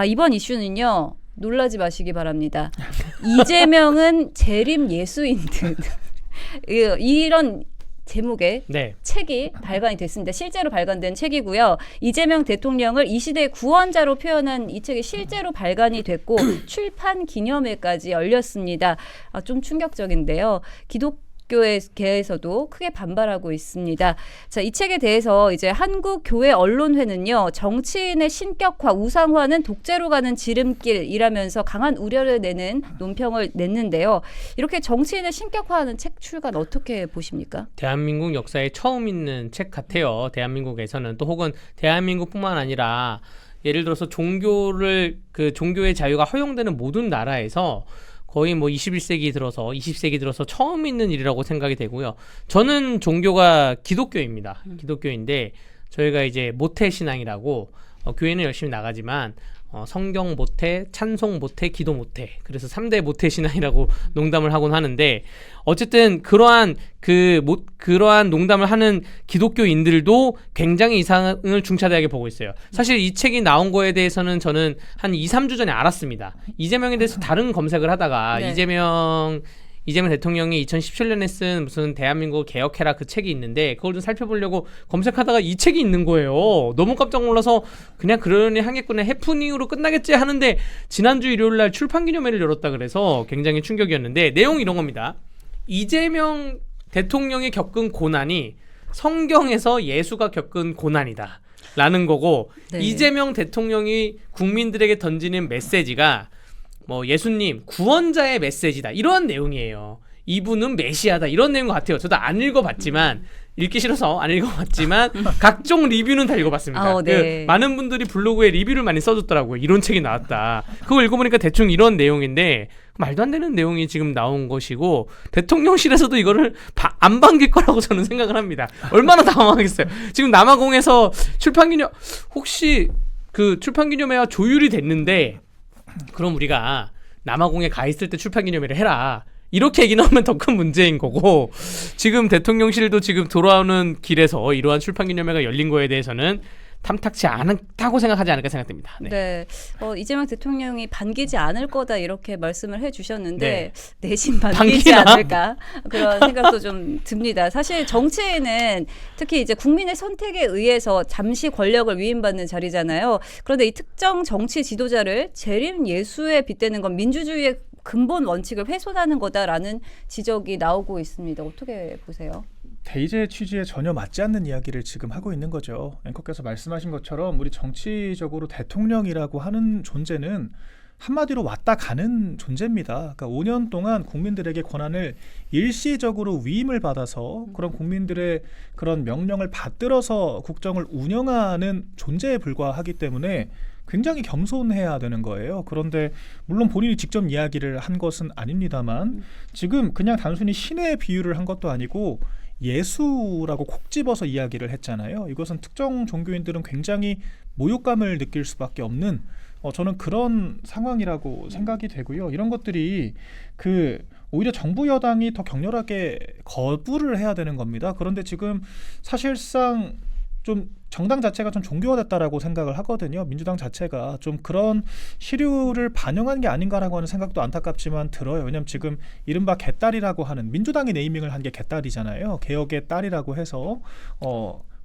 이번 이슈는요. 놀라지 마시기 바랍니다. 이재명은 재림 예수인 듯. 이런 제목의 네. 책이 발간이 됐습니다. 실제로 발간된 책이고요. 이재명 대통령을 이 시대의 구원자로 표현한 이 책이 실제로 발간이 됐고 출판 기념회까지 열렸습니다. 좀 충격적인데요. 기독교계에서도 크게 반발하고 있습니다. 자, 이 책에 대해서 이제 한국교회언론회는요. 정치인의 신격화, 우상화는 독재로 가는 지름길이라면서 강한 우려를 내는 논평을 냈는데요. 이렇게 정치인을 신격화하는 책 출간 어떻게 보십니까? 대한민국 역사에 처음 있는 책 같아요. 대한민국에서는 또 혹은 대한민국뿐만 아니라 예를 들어서 종교의 자유가 허용되는 모든 나라에서 거의 뭐 21세기 들어서 20세기 들어서 처음 있는 일이라고 생각이 되고요. 저는 종교가 기독교입니다. 기독교인데 저희가 이제 모태신앙이라고 교회는 열심히 나가지만 성경 모태, 찬송 모태, 기도 모태. 그래서 3대 모태신앙이라고 농담을 하곤 하는데 어쨌든 그러한 농담을 하는 기독교인들도 굉장히 이상을 중차대하게 보고 있어요. 사실 이 책이 나온 거에 대해서는 저는 한 2, 3주 전에 알았습니다. 이재명에 대해서 다른 검색을 하다가 네. 이재명 대통령이 2017년에 쓴 무슨 대한민국 개혁해라 그 책이 있는데 그걸 좀 살펴보려고 검색하다가 이 책이 있는 거예요. 너무 깜짝 놀라서 그냥 그러니 하겠구나 해프닝으로 끝나겠지 하는데 지난주 일요일 날 출판기념회를 열었다 그래서 굉장히 충격이었는데 내용이 이런 겁니다. 이재명 대통령이 겪은 고난이 성경에서 예수가 겪은 고난이다 라는 거고 네. 이재명 대통령이 국민들에게 던지는 메시지가 뭐 예수님 구원자의 메시지다 이런 내용이에요. 이분은 메시아다 이런 내용 같아요. 저도 안 읽어봤지만 읽기 싫어서 안 읽어봤지만 각종 리뷰는 다 읽어봤습니다. 네. 많은 분들이 블로그에 리뷰를 많이 써줬더라고요. 이런 책이 나왔다. 그거 읽어보니까 대충 이런 내용인데 말도 안 되는 내용이 지금 나온 것이고 대통령실에서도 이거를 안 반길 거라고 저는 생각을 합니다. 얼마나 당황하겠어요. 지금 남아공에서 혹시 그 출판기념회와 조율이 됐는데 그럼 우리가 남아공에 가 있을 때 출판기념회를 해라. 이렇게 얘기 나오면 더 큰 문제인 거고 지금 대통령실도 지금 돌아오는 길에서 이러한 출판기념회가 열린 거에 대해서는 탐탁치 않다고 생각하지 않을까 생각됩니다. 네. 이재명 대통령이 반기지 않을 거다 이렇게 말씀을 해주셨는데 내심 반기지 반기나? 않을까 그런 생각도 좀 듭니다. 사실 정치인은 특히 이제 국민의 선택에 의해서 잠시 권력을 위임받는 자리잖아요. 그런데 이 특정 정치 지도자를 재림 예수에 빗대는 건 민주주의의 근본 원칙을 훼손하는 거다라는 지적이 나오고 있습니다. 어떻게 보세요? 대의제 취지에 전혀 맞지 않는 이야기를 지금 하고 있는 거죠. 앵커께서 말씀하신 것처럼 우리 정치적으로 대통령이라고 하는 존재는 한마디로 왔다 가는 존재입니다. 그러니까 5년 동안 국민들에게 권한을 일시적으로 위임을 받아서 그런 국민들의 그런 명령을 받들어서 국정을 운영하는 존재에 불과하기 때문에 굉장히 겸손해야 되는 거예요. 그런데 물론 본인이 직접 이야기를 한 것은 아닙니다만 지금 그냥 단순히 신의 비유를 한 것도 아니고 예수라고 콕 집어서 이야기를 했잖아요. 이것은 특정 종교인들은 굉장히 모욕감을 느낄 수밖에 없는 저는 그런 상황이라고 생각이 되고요. 이런 것들이 오히려 정부 여당이 더 격렬하게 거부를 해야 되는 겁니다. 그런데 지금 사실상 좀 정당 자체가 좀 종교화됐다라고 생각을 하거든요. 민주당 자체가 좀 그런 시류를 반영한 게 아닌가라고 하는 생각도 안타깝지만 들어요. 왜냐하면 지금 이른바 개딸이라고 하는 민주당이 네이밍을 한 게 개딸이잖아요. 개혁의 딸이라고 해서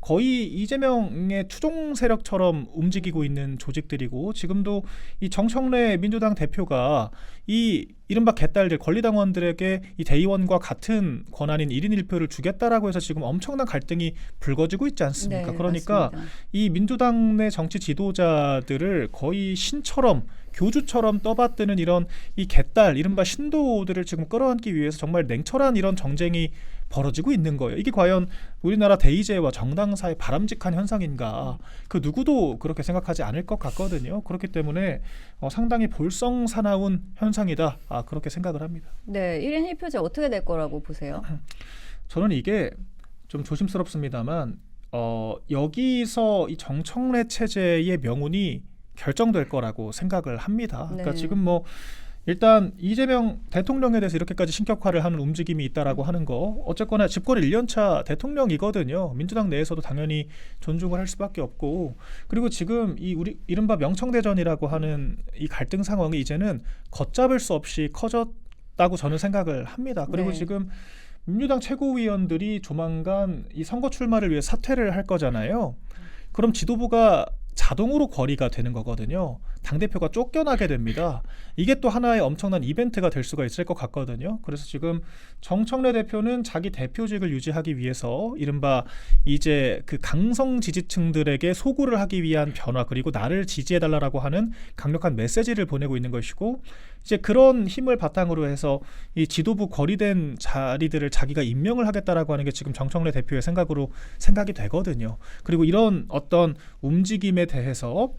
거의 이재명의 추종 세력처럼 움직이고 있는 조직들이고 지금도 이 정청래 민주당 대표가 이 이른바 개딸들 권리당원들에게 이 대의원과 같은 권한인 1인 1표를 주겠다라고 해서 지금 엄청난 갈등이 불거지고 있지 않습니까? 네, 그러니까 맞습니다. 이 민주당 내 정치 지도자들을 거의 신처럼 교주처럼 떠받드는 이런 이 개딸 이른바 신도들을 지금 끌어안기 위해서 정말 냉철한 이런 정쟁이 벌어지고 있는 거예요. 이게 과연 우리나라 대의제와 정당사의 바람직한 현상인가? 그 누구도 그렇게 생각하지 않을 것 같거든요. 그렇기 때문에 상당히 볼썽사나운 현상이다. 그렇게 생각을 합니다. 네, 1인 1표제 어떻게 될 거라고 보세요? 저는 이게 좀 조심스럽습니다만 여기서 이 정청래 체제의 명운이 결정될 거라고 생각을 합니다. 그러니까 네. 지금 뭐 일단 이재명 대통령에 대해서 이렇게까지 신격화를 하는 움직임이 있다라고 하는 거 어쨌거나 집권 1년차 대통령이거든요. 민주당 내에서도 당연히 존중을 할 수밖에 없고 그리고 지금 이 우리 이른바 명청대전이라고 하는 이 갈등 상황이 이제는 걷잡을 수 없이 커졌다고 저는 생각을 합니다. 그리고 네. 지금 민주당 최고위원들이 조만간 이 선거 출마를 위해 사퇴를 할 거잖아요. 그럼 지도부가 자동으로 거리가 되는 거거든요. 당대표가 쫓겨나게 됩니다. 이게 또 하나의 엄청난 이벤트가 될 수가 있을 것 같거든요. 그래서 지금 정청래 대표는 자기 대표직을 유지하기 위해서 이른바 이제 그 강성 지지층들에게 소구를 하기 위한 변화 그리고 나를 지지해달라고 하는 강력한 메시지를 보내고 있는 것이고 이제 그런 힘을 바탕으로 해서 이 지도부 거리된 자리들을 자기가 임명을 하겠다라고 하는 게 지금 정청래 대표의 생각이 되거든요. 그리고 이런 어떤 움직임에 대해서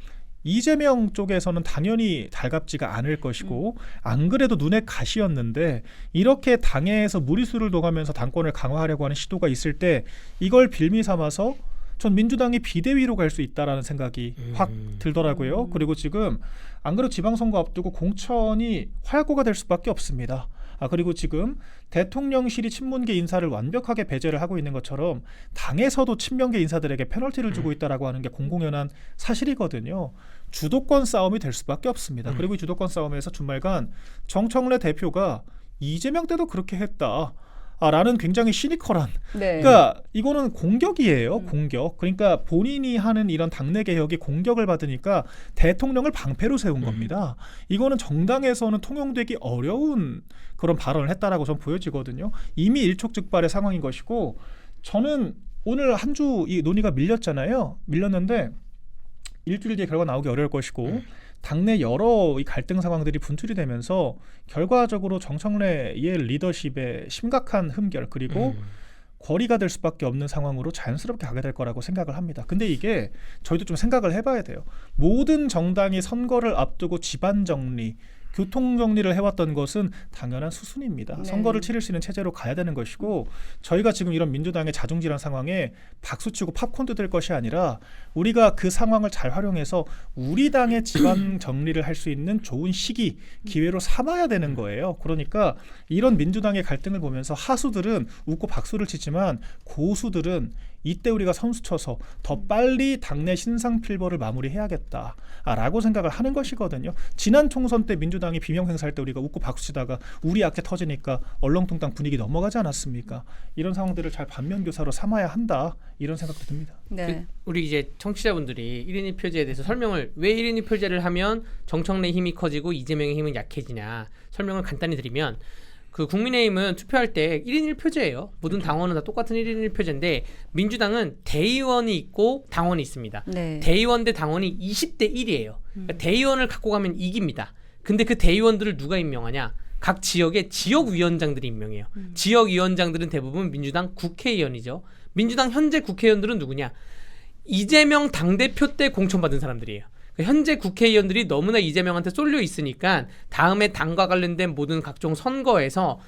이재명 쪽에서는 당연히 달갑지가 않을 것이고 안 그래도 눈에 가시였는데 이렇게 당에서 무리수를 둬가면서 당권을 강화하려고 하는 시도가 있을 때 이걸 빌미 삼아서 전 민주당이 비대위로 갈 수 있다라는 생각이 확 들더라고요. 그리고 지금 안 그래도 지방선거 앞두고 공천이 활고가 될 수밖에 없습니다. 그리고 지금 대통령실이 친문계 인사를 완벽하게 배제를 하고 있는 것처럼 당에서도 친명계 인사들에게 페널티를 주고 있다라고 하는 게 공공연한 사실이거든요. 주도권 싸움이 될 수밖에 없습니다. 그리고 이 주도권 싸움에서 주말간 정청래 대표가 이재명 때도 그렇게 했다. 라는 굉장히 시니컬한 네. 그러니까 이거는 공격이에요. 공격. 그러니까 본인이 하는 이런 당내 개혁이 공격을 받으니까 대통령을 방패로 세운 겁니다. 이거는 정당에서는 통용되기 어려운 그런 발언을 했다라고 전 보여지거든요. 이미 일촉즉발의 상황인 것이고 저는 오늘 한 주 이 논의가 밀렸잖아요. 밀렸는데 일주일 뒤에 결과 나오기 어려울 것이고 당내 여러 이 갈등 상황들이 분출이 되면서 결과적으로 정청래의 리더십에 심각한 흠결 그리고 거리가 될 수밖에 없는 상황으로 자연스럽게 가게 될 거라고 생각을 합니다. 근데 이게 저희도 좀 생각을 해봐야 돼요. 모든 정당이 선거를 앞두고 집안 정리, 교통 정리를 해왔던 것은 당연한 수순입니다. 네. 선거를 치를 수 있는 체제로 가야 되는 것이고 저희가 지금 이런 민주당의 자중질환 상황에 박수치고 팝콘 뜯을 것이 아니라 우리가 그 상황을 잘 활용해서 우리 당의 집안 정리를 할 수 있는 좋은 시기, 기회로 삼아야 되는 거예요. 그러니까 이런 민주당의 갈등을 보면서 하수들은 웃고 박수를 치지만 고수들은 이때 우리가 선수 쳐서 더 빨리 당내 신상필벌을 마무리해야겠다라고 생각을 하는 것이거든요. 지난 총선 때 민주당이 비명 행사할 때 우리가 웃고 박수치다가 우리 악재 터지니까 얼렁뚱땅 분위기 넘어가지 않았습니까? 이런 상황들을 잘 반면교사로 삼아야 한다 이런 생각도 듭니다. 네. 우리 이제 청취자분들이 1인 1표제에 대해서 설명을 왜 1인 1표제를 하면 정청래 힘이 커지고 이재명의 힘은 약해지냐 설명을 간단히 드리면 그 국민의힘은 투표할 때 1인 1표제예요. 모든 당원은 다 똑같은 1인 1표제인데 민주당은 대의원이 있고 당원이 있습니다. 네. 대의원 대 당원이 20대 1이에요. 그러니까 대의원을 갖고 가면 이깁니다. 근데 그 대의원들을 누가 임명하냐? 각 지역의 지역위원장들이 임명해요. 지역위원장들은 대부분 민주당 국회의원이죠. 민주당 현재 국회의원들은 누구냐? 이재명 당대표 때 공천받은 사람들이에요. 현재 국회의원들이 너무나 이재명한테 쏠려 있으니까 다음에 당과 관련된 모든 각종 선거에서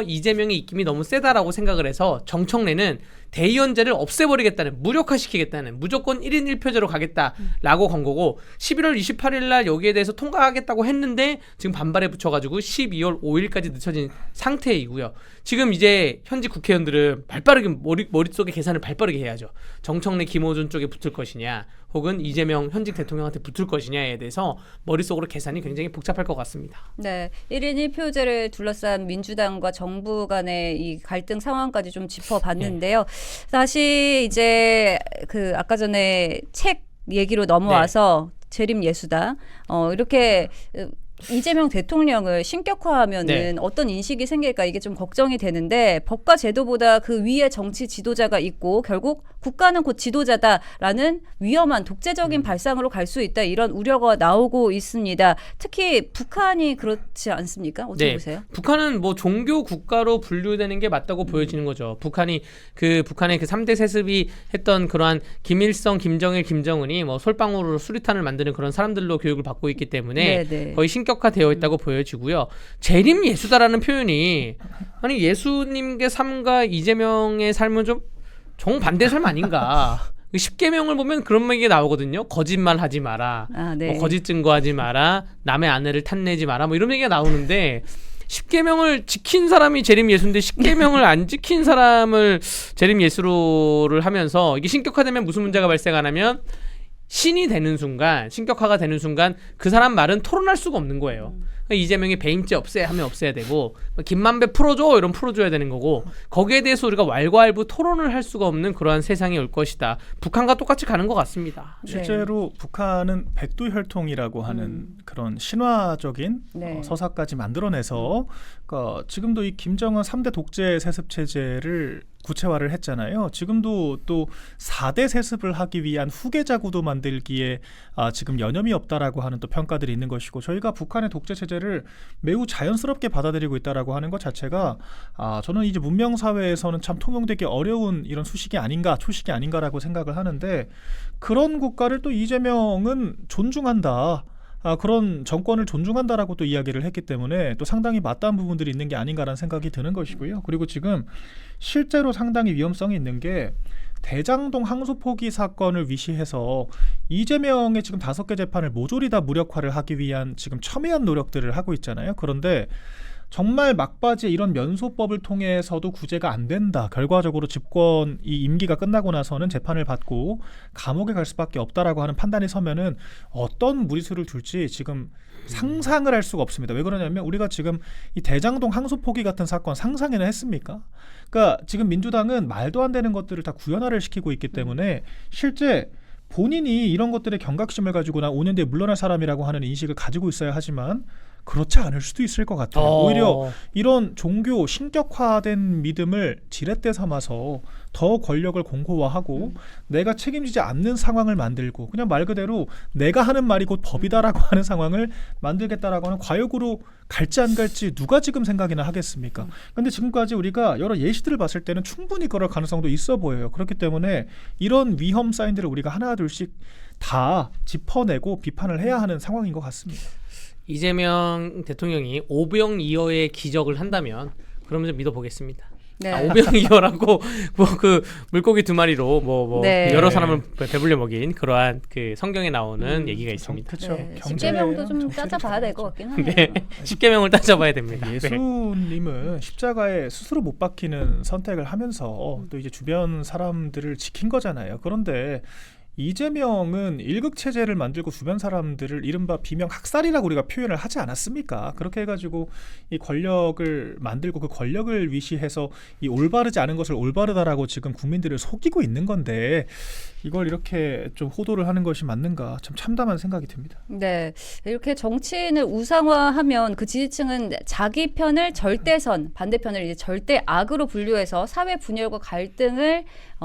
이재명의 입김이 너무 세다라고 생각을 해서 정청래는 대의원제를 없애버리겠다는 무력화시키겠다는 무조건 1인 1표제로 가겠다라고 건 거고 11월 28일 날 여기에 대해서 통과하겠다고 했는데 지금 반발에 붙여가지고 12월 5일까지 늦춰진 상태이고요. 지금 이제 현직 국회의원들은 발빠르게 머릿속에 계산을 발빠르게 해야죠. 정청래 김호준 쪽에 붙을 것이냐 혹은 이재명 현직 대통령한테 붙을 것이냐에 대해서 머릿속으로 계산이 굉장히 복잡할 것 같습니다. 네, 1인 1표제를 둘러싼 민주당과 정부 간의 이 갈등 상황까지 좀 짚어봤는데요. 다시 이제 그 아까 전에 책 얘기로 넘어와서 재림 예수다. 이렇게 이재명 대통령을 신격화하면은 어떤 인식이 생길까 이게 좀 걱정이 되는데 법과 제도보다 그 위에 정치 지도자가 있고 결국 국가는 곧 지도자다라는 위험한 독재적인 발상으로 갈 수 있다 이런 우려가 나오고 있습니다. 특히 북한이 그렇지 않습니까? 어떻게 보세요? 북한은 뭐 종교 국가로 분류되는 게 맞다고 보여지는 거죠. 북한의 그 3대 세습이 했던 그러한 김일성, 김정일, 김정은이 뭐 솔방울로 수류탄을 만드는 그런 사람들로 교육을 받고 있기 때문에 네네. 거의 신격화되어 있다고 보여지고요. 재림 예수다라는 표현이 아니 예수님의 삶과 이재명의 삶은 좀 정반대 삶 아닌가? 십계명을 보면 그런 얘기 나오거든요. 거짓말하지 마라. 아, 네. 뭐 거짓 증거하지 마라. 남의 아내를 탓내지 마라. 뭐 이런 얘기가 나오는데 십계명을 지킨 사람이 재림 예수인데 십계명을 안 지킨 사람을 재림 예수로를 하면서 이게 신격화되면 무슨 문제가 발생하냐면 신이 되는 순간, 신격화가 되는 순간 그 사람 말은 토론할 수가 없는 거예요. 이재명이 배임죄 없애 하면 없애야 되고 김만배 풀어줘 이런 풀어줘야 되는 거고 거기에 대해서 우리가 왈가왈부 토론을 할 수가 없는 그러한 세상이 올 것이다. 북한과 똑같이 가는 것 같습니다. 실제로 북한은 백두혈통이라고 하는 그런 신화적인 네. 서사까지 만들어내서 그러니까 지금도 이 김정은 3대 독재 세습 체제를 구체화를 했잖아요. 지금도 또 4대 세습을 하기 위한 후계자 구도 만들기에 지금 여념이 없다라고 하는 또 평가들이 있는 것이고 저희가 북한의 독재 체제를 매우 자연스럽게 받아들이고 있다라고 하는 것 자체가 저는 이제 문명 사회에서는 참 통용되기 어려운 이런 수식이 아닌가, 초식이 아닌가라고 생각을 하는데 그런 국가를 또 이재명은 존중한다. 그런 정권을 존중한다라고 또 이야기를 했기 때문에 또 상당히 맞닿은 부분들이 있는 게 아닌가라는 생각이 드는 것이고요. 그리고 지금 실제로 상당히 위험성이 있는 게 대장동 항소 포기 사건을 위시해서 이재명의 지금 5개 재판을 모조리 다 무력화를 하기 위한 지금 첨예한 노력들을 하고 있잖아요. 그런데 정말 막바지에 이런 면소법을 통해서도 구제가 안 된다. 결과적으로 집권 이 임기가 끝나고 나서는 재판을 받고 감옥에 갈 수밖에 없다라고 하는 판단이 서면은 어떤 무리수를 둘지 지금 상상을 할 수가 없습니다. 왜 그러냐면 우리가 지금 이 대장동 항소 포기 같은 사건 상상이나 했습니까? 그러니까 지금 민주당은 말도 안 되는 것들을 다 구현화를 시키고 있기 때문에 실제 본인이 이런 것들의 경각심을 가지고 나 5년 뒤에 물러날 사람이라고 하는 인식을 가지고 있어야 하지만 그렇지 않을 수도 있을 것 같아요. 오히려 이런 종교 신격화된 믿음을 지렛대 삼아서 더 권력을 공고화하고 내가 책임지지 않는 상황을 만들고 그냥 말 그대로 내가 하는 말이 곧 법이다라고 하는 상황을 만들겠다라고 하는 과욕으로 갈지 안 갈지 누가 지금 생각이나 하겠습니까? 그런데 지금까지 우리가 여러 예시들을 봤을 때는 충분히 그럴 가능성도 있어 보여요. 그렇기 때문에 이런 위험 사인들을 우리가 하나둘씩 다 짚어내고 비판을 해야 하는 상황인 것 같습니다. 이재명 대통령이 오병이어의 기적을 한다면 그러면 좀 믿어보겠습니다. 네. 오병이어라고 뭐 그 물고기 2마리로 네. 여러 사람을 배불려 먹인 그러한 그 성경에 나오는 얘기가 있습니다. 그렇죠. 네. 십계명도 좀 따져봐야 될 것 같긴 하네요. 네. 십계명을 따져봐야 됩니다. 예수님은 십자가에 스스로 못 박히는 선택을 하면서 또 이제 주변 사람들을 지킨 거잖아요. 그런데 이재명은 1급 체제를 만들고 주변 사람들을 이른바 비명 학살이라고 우리가 표현을 하지 않았습니까? 그렇게 해가지고 이 권력을 만들고 그 권력을 위시해서 이 올바르지 않은 것을 올바르다라고 지금 국민들을 속이고 있는 건데 이걸 이렇게 좀 호도를 하는 것이 맞는가 참 참담한 생각이 듭니다. 네, 이렇게 정치인을 우상화하면 그 지지층은 자기 편을 절대선, 반대편을 이제 절대 악으로 분류해서 사회 분열과 갈등을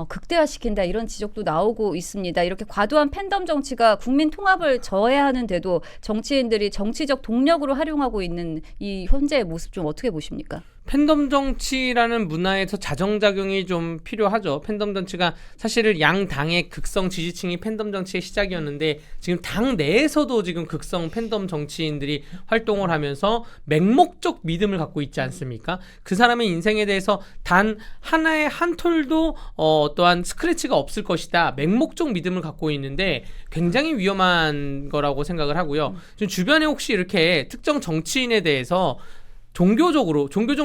극대화시킨다 이런 지적도 나오고 있습니다. 이렇게 과도한 팬덤 정치가 국민 통합을 저해하는데도 정치인들이 정치적 동력으로 활용하고 있는 이 현재의 모습 좀 어떻게 보십니까? 팬덤 정치라는 문화에서 자정작용이 좀 필요하죠. 팬덤 정치가 사실은 양 당의 극성 지지층이 팬덤 정치의 시작이었는데 지금 당 내에서도 지금 극성 팬덤 정치인들이 활동을 하면서 맹목적 믿음을 갖고 있지 않습니까? 그 사람의 인생에 대해서 단 하나의 한 톨도 어떠한 스크래치가 없을 것이다. 맹목적 믿음을 갖고 있는데 굉장히 위험한 거라고 생각을 하고요. 지금 주변에 혹시 이렇게 특정 정치인에 대해서 종교적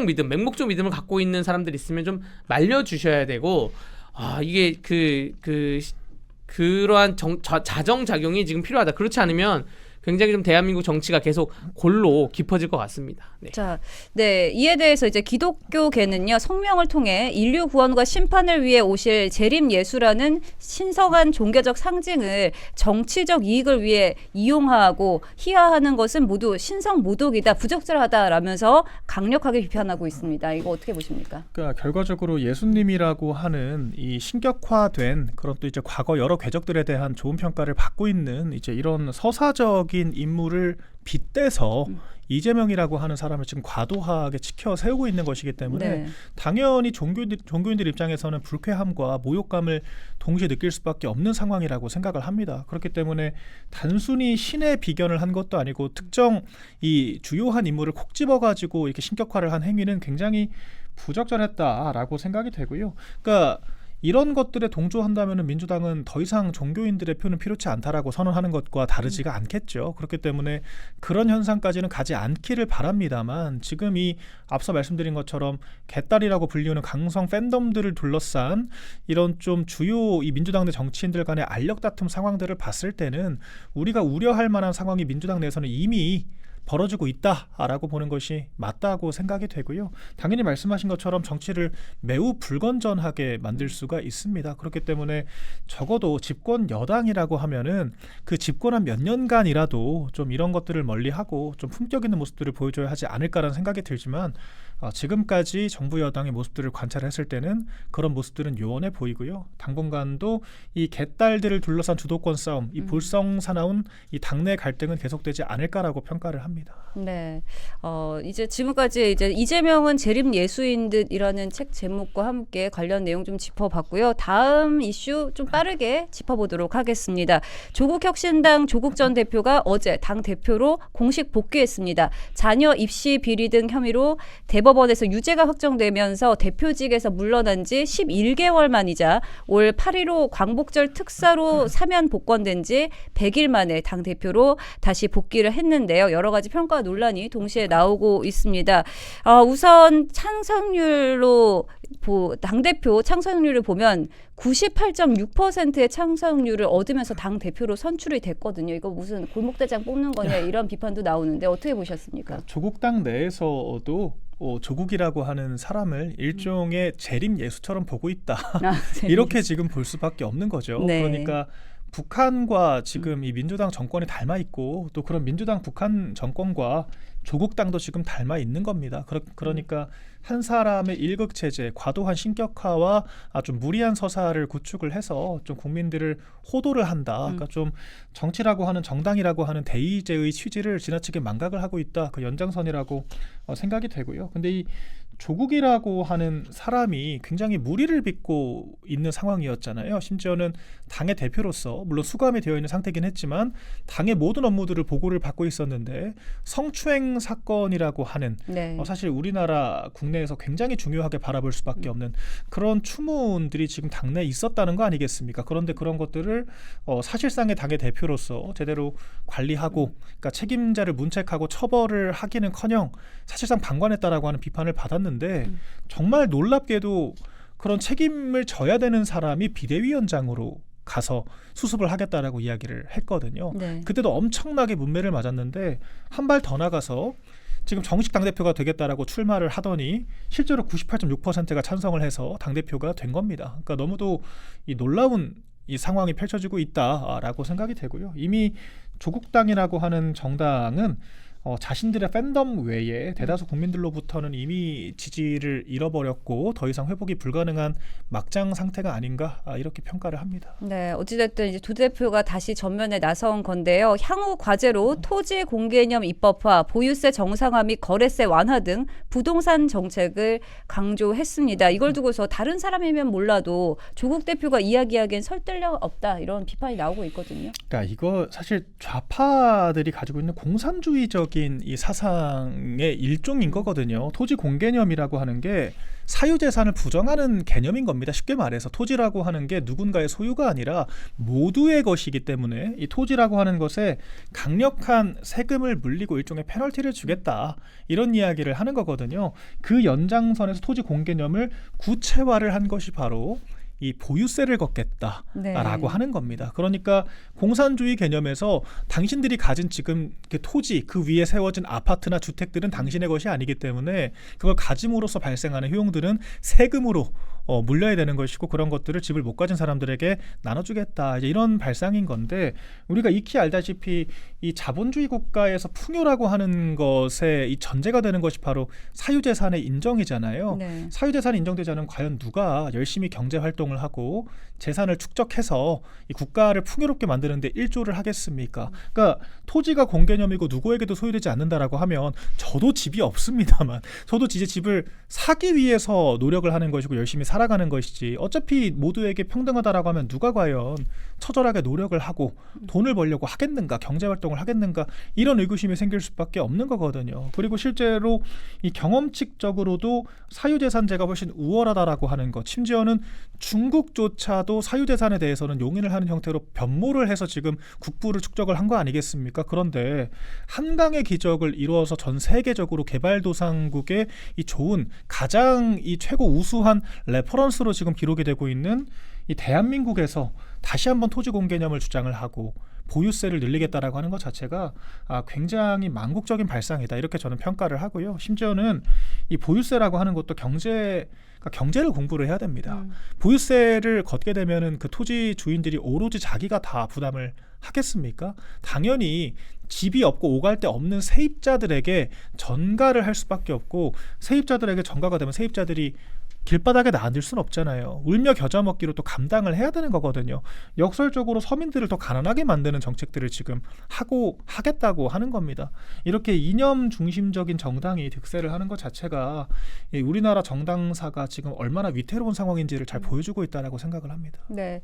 믿음, 맹목적 믿음을 갖고 있는 사람들 있으면 좀 말려주셔야 되고, 이게 그러한 자정작용이 지금 필요하다. 그렇지 않으면 굉장히 좀 대한민국 정치가 계속 골로 깊어질 것 같습니다. 네. 자, 네, 이에 대해서 이제 기독교계는요 성명을 통해 인류 구원과 심판을 위해 오실 재림 예수라는 신성한 종교적 상징을 정치적 이익을 위해 이용하고 희화하는 것은 모두 신성 모독이다, 부적절하다라면서 강력하게 비판하고 있습니다. 이거 어떻게 보십니까? 그러니까 결과적으로 예수님이라고 하는 이 신격화된 그런 또 이제 과거 여러 궤적들에 대한 좋은 평가를 받고 있는 이제 이런 서사적 인물을 빗대서 이재명이라고 하는 사람을 지금 과도하게 치켜 세우고 있는 것이기 때문에 네. 당연히 종교인들 입장에서는 불쾌함과 모욕감을 동시에 느낄 수밖에 없는 상황이라고 생각을 합니다. 그렇기 때문에 단순히 신의 비견을 한 것도 아니고 특정 이 주요한 인물을 콕 집어가지고 이렇게 신격화를 한 행위는 굉장히 부적절했다라고 생각이 되고요. 그러니까 이런 것들에 동조한다면 민주당은 더 이상 종교인들의 표는 필요치 않다라고 선언하는 것과 다르지가 않겠죠. 그렇기 때문에 그런 현상까지는 가지 않기를 바랍니다만 지금 이 앞서 말씀드린 것처럼 개딸이라고 불리우는 강성 팬덤들을 둘러싼 이런 좀 주요 이 민주당 내 정치인들 간의 알력 다툼 상황들을 봤을 때는 우리가 우려할 만한 상황이 민주당 내에서는 이미 벌어지고 있다라고 보는 것이 맞다고 생각이 되고요. 당연히 말씀하신 것처럼 정치를 매우 불건전하게 만들 수가 있습니다. 그렇기 때문에 적어도 집권 여당이라고 하면은 그 집권한 몇 년간이라도 좀 이런 것들을 멀리하고 좀 품격 있는 모습들을 보여줘야 하지 않을까라는 생각이 들지만 지금까지 정부 여당의 모습들을 관찰했을 때는 그런 모습들은 요원해 보이고요. 당분간도 이 개딸들을 둘러싼 주도권 싸움, 이 볼썽사나운 이 당내 갈등은 계속되지 않을까라고 평가를 합니다. 네, 이제 지금까지 이제 이재명은 재림 예수인 듯이라는 책 제목과 함께 관련 내용 좀 짚어봤고요. 다음 이슈 좀 빠르게 짚어보도록 하겠습니다. 조국혁신당 조국 전 대표가 어제 당 대표로 공식 복귀했습니다. 자녀 입시 비리 등 혐의로 대법원에서 유죄가 확정되면서 대표직에서 물러난 지 11개월 만이자 올 8.15 광복절 특사로 사면 복권된 지 100일 만에 당 대표로 다시 복귀를 했는데요. 여러 가지 평가 논란이 동시에 나오고 있습니다. 우선 창석률로 당대표 창석률을 보면 98.6%의 창석률을 얻으면서 당대표로 선출이 됐거든요. 이거 무슨 골목대장 뽑는 거냐 이런 비판도 나오는데 어떻게 보셨습니까? 조국당 내에서도 조국이라고 하는 사람을 일종의 재림 예수처럼 보고 있다. 이렇게 지금 볼 수밖에 없는 거죠. 네. 그러니까 북한과 지금 이 민주당 정권이 닮아 있고 또 그런 민주당 북한 정권과 조국당도 지금 닮아 있는 겁니다. 그러니까 한 사람의 일극 체제, 과도한 신격화와 좀 무리한 서사를 구축을 해서 좀 국민들을 호도를 한다. 그러니까 좀 정치라고 하는 정당이라고 하는 대의제의 취지를 지나치게 망각을 하고 있다. 그 연장선이라고 생각이 되고요. 근데 이 조국이라고 하는 사람이 굉장히 무리를 빚고 있는 상황이었잖아요. 심지어는 당의 대표로서 물론 수감이 되어 있는 상태긴 했지만 당의 모든 업무들을 보고를 받고 있었는데 성추행 사건이라고 하는 네. 사실 우리나라 국내에서 굉장히 중요하게 바라볼 수밖에 없는 그런 추문들이 지금 당내에 있었다는 거 아니겠습니까? 그런데 그런 것들을 사실상의 당의 대표로서 제대로 관리하고 그러니까 책임자를 문책하고 처벌을 하기는커녕 사실상 방관했다라고 하는 비판을 받았는데 정말 놀랍게도 그런 책임을 져야 되는 사람이 비대위원장으로 가서 수습을 하겠다라고 이야기를 했거든요. 네. 그때도 엄청나게 문매를 맞았는데 한 발 더 나가서 지금 정식 당대표가 되겠다라고 출마를 하더니 실제로 98.6%가 찬성을 해서 당대표가 된 겁니다. 그러니까 너무도 이 놀라운 이 상황이 펼쳐지고 있다라고 생각이 되고요. 이미 조국당이라고 하는 정당은 자신들의 팬덤 외에 대다수 국민들로부터는 이미 지지를 잃어버렸고 더 이상 회복이 불가능한 막장 상태가 아닌가 이렇게 평가를 합니다. 네, 어찌됐든 이제 두 대표가 다시 전면에 나선 건데요. 향후 과제로 토지 공개념 입법화, 보유세 정상화 및 거래세 완화 등 부동산 정책을 강조했습니다. 이걸 두고서 다른 사람이면 몰라도 조국 대표가 이야기하기엔 설득력 없다 이런 비판이 나오고 있거든요. 그러니까 이거 사실 좌파들이 가지고 있는 공산주의적 이 사상의 일종인 거거든요. 토지 공개념이라고 하는 게 사유재산을 부정하는 개념인 겁니다. 쉽게 말해서 토지라고 하는 게 누군가의 소유가 아니라 모두의 것이기 때문에 이 토지라고 하는 것에 강력한 세금을 물리고 일종의 페널티를 주겠다 이런 이야기를 하는 거거든요. 그 연장선에서 토지 공개념을 구체화를 한 것이 바로 이 보유세를 걷겠다라고 네. 하는 겁니다. 그러니까 공산주의 개념에서 당신들이 가진 지금 그 토지 그 위에 세워진 아파트나 주택들은 당신의 것이 아니기 때문에 그걸 가짐으로써 발생하는 효용들은 세금으로 물려야 되는 것이고 그런 것들을 집을 못 가진 사람들에게 나눠주겠다 이제 이런 발상인 건데 우리가 익히 알다시피 이 자본주의 국가에서 풍요라고 하는 것의 이 전제가 되는 것이 바로 사유재산의 인정이잖아요. 네. 사유재산이 인정되지 않으면 과연 누가 열심히 경제활동을 하고 재산을 축적해서 이 국가를 풍요롭게 만드는데 일조를 하겠습니까? 그러니까 토지가 공개념이고 누구에게도 소유되지 않는다라고 하면 저도 집이 없습니다만 저도 이제 집을 사기 위해서 노력을 하는 것이고 열심히 살아가는 것이지 어차피 모두에게 평등하다라고 하면 누가 과연 처절하게 노력을 하고 돈을 벌려고 하겠는가, 경제 활동을 하겠는가, 이런 의구심이 생길 수밖에 없는 거거든요. 그리고 실제로 이 경험칙적으로도 사유재산제가 훨씬 우월하다라고 하는 것, 심지어는 중국조차도 사유재산에 대해서는 용인을 하는 형태로 변모를 해서 지금 국부를 축적을 한 거 아니겠습니까? 그런데 한강의 기적을 이루어서 전 세계적으로 개발도상국의 이 좋은, 가장 이 최고 우수한 레퍼런스로 지금 기록이 되고 있는 이 대한민국에서 다시 한번 토지공 개념을 주장을 하고 보유세를 늘리겠다라고 하는 것 자체가 굉장히 망국적인 발상이다, 이렇게 저는 평가를 하고요. 심지어는 이 보유세라고 하는 것도 경제를 공부를 해야 됩니다. 보유세를 걷게 되면은 그 토지 주인들이 오로지 자기가 다 부담을 하겠습니까? 당연히 집이 없고 오갈 데 없는 세입자들에게 전가를 할 수밖에 없고, 세입자들에게 전가가 되면 세입자들이 길바닥에 놔둘 수는 없잖아요. 울며 겨자 먹기로 또 감당을 해야 되는 거거든요. 역설적으로 서민들을 더 가난하게 만드는 정책들을 지금 하겠다고 하는 겁니다. 이렇게 이념 중심적인 정당이 득세를 하는 것 자체가 우리나라 정당사가 지금 얼마나 위태로운 상황인지를 잘 보여주고 있다라고 생각을 합니다. 네.